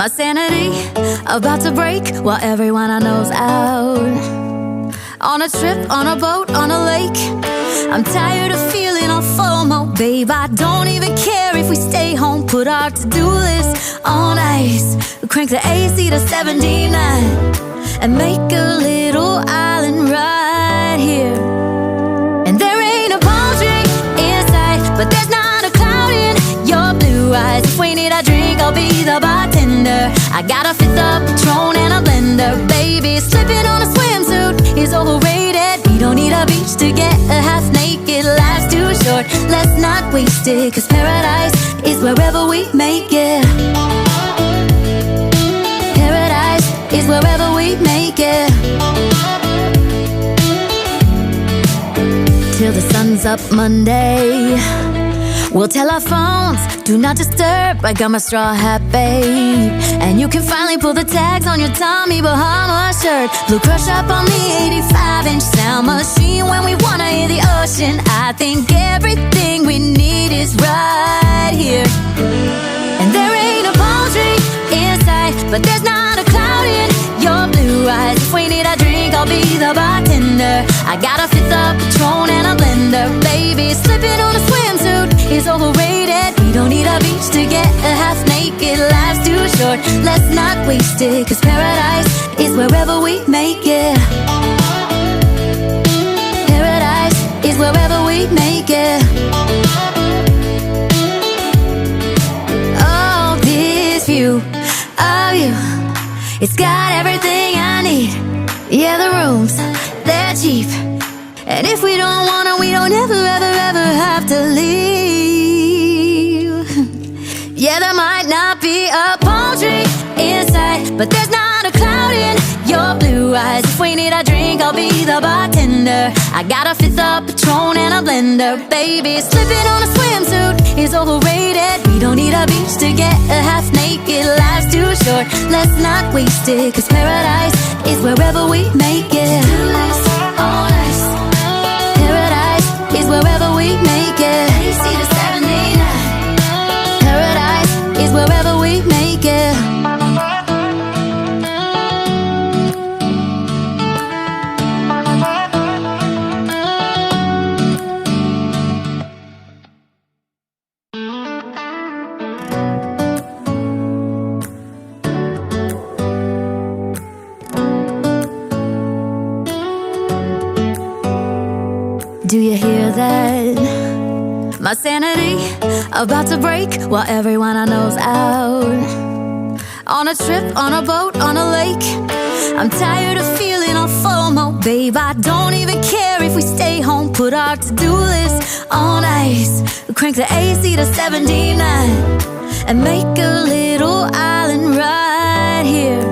My sanity about to break while everyone I know's out. On a trip, on a boat, on a lake. I'm tired of feeling all FOMO, babe. I don't even care if we stay home. Put our to-do list on ice. Crank the AC to 79 and make a little island right here. And there ain't a palm tree in sight, but there's not a cloud in your blue eyes. If we need a drink, I'll be the bartender. I got a fifth of Patron and a blender. Baby, slipping on a swimsuit is overrated. We don't need a beach to get a half naked. Life's too short, let's not waste it, 'cause paradise is wherever we make it. Paradise is wherever we make it. Till the sun's up Monday, we'll tell our phones, do not disturb. I got my straw hat, babe. And you can finally pull the tags on your Tommy Bahama shirt. Blue crush up on the 85-inch sound machine. When we wanna hear the ocean, I think everything we need is right here. And there ain't a palm tree in sight, but there's not a cloud in your blue eyes. If we need a drink, I'll be the bartender. I got a fifth of Patron and a blender. Baby, slipping on a swimsuit is overrated. We don't need a beach to get a half naked. Life's too short, let's not waste it, 'cause paradise is wherever we make it. Paradise is wherever we make it. Oh, this view of you, it's got everything I need. Yeah, the rooms, they're cheap. And if we don't wanna, we don't ever, ever, ever have to leave. Yeah, there might not be a palm tree in sight, but there's not a cloud in your blue eyes. If we need a drink, I'll be the bartender. I got a fifth of Patron and a blender. Baby, slipping on a swimsuit is overrated. We don't need a beach to get a half naked. Life's too short, let's not waste it, 'cause paradise is wherever we make it. On ice. Paradise is wherever we make it. AC to 79. Paradise is wherever we make it. Do you hear that? My sanity about to break while everyone I know's out. On a trip, on a boat, on a lake. I'm tired of feeling all FOMO, babe. I don't even care if we stay home. Put our to-do list on ice. Crank the AC to 79 and make a little island right here.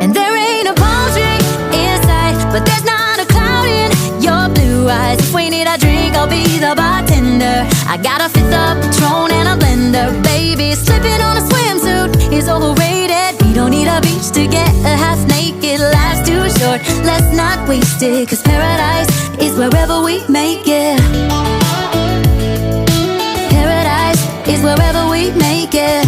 And there ain't a palm tree in sight, but there's not a cloud in your blue eyes. If we need a drink, I'll be the bartender. I got a fifth of Patron and a blender. Baby, slipping on a swimsuit is overrated. We don't need a beach to get a half naked. Life's too short, let's not waste it, 'cause paradise is wherever we make it. Paradise is wherever we make it.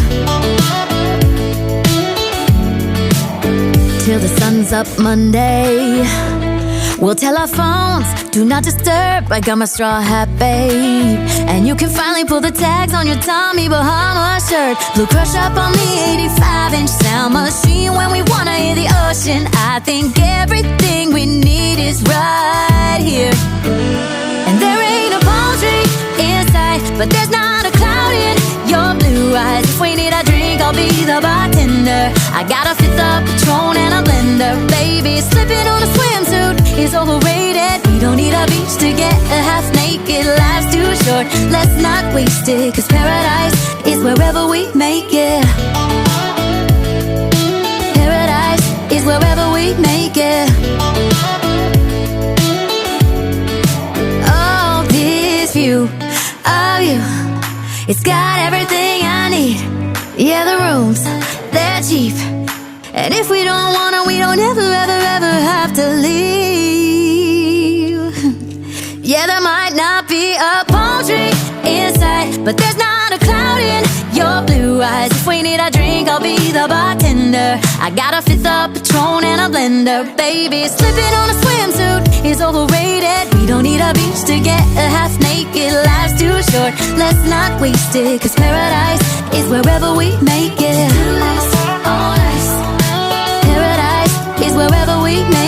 Till the sun's up Monday, we'll tell our phones, do not disturb. I got my straw hat, babe. And you can finally pull the tags on your Tommy Bahama shirt. Blue crush up on the 85-inch sound machine. When we wanna hear the ocean, I think everything we need is right here. And there ain't a palm tree in sight, but there's not a cloud in your blue eyes. If we need a drink, I'll be the bartender. I got a fifth of Patron and a blender. Baby, slipping on a swimsuit is overrated. We don't need a beach to get a half naked. Life's too short, let's not waste it, 'cause paradise is wherever we make it. Paradise is wherever we make it. Oh, this view of you, it's got everything I need. Yeah, the rooms, they're cheap. And if we don't wanna, we don't ever, ever, ever have to leave. Yeah, there might not be a palm tree in sight, but there's not a cloud in your blue eyes. If we need a drink, I'll be the bartender. I got a fifth of Patron and a blender. Baby, slipping on a swimsuit is overrated. We don't need a beach to get a half naked. Life's too short, let's not waste it. Cause paradise is wherever we make it. Paradise is wherever we make it.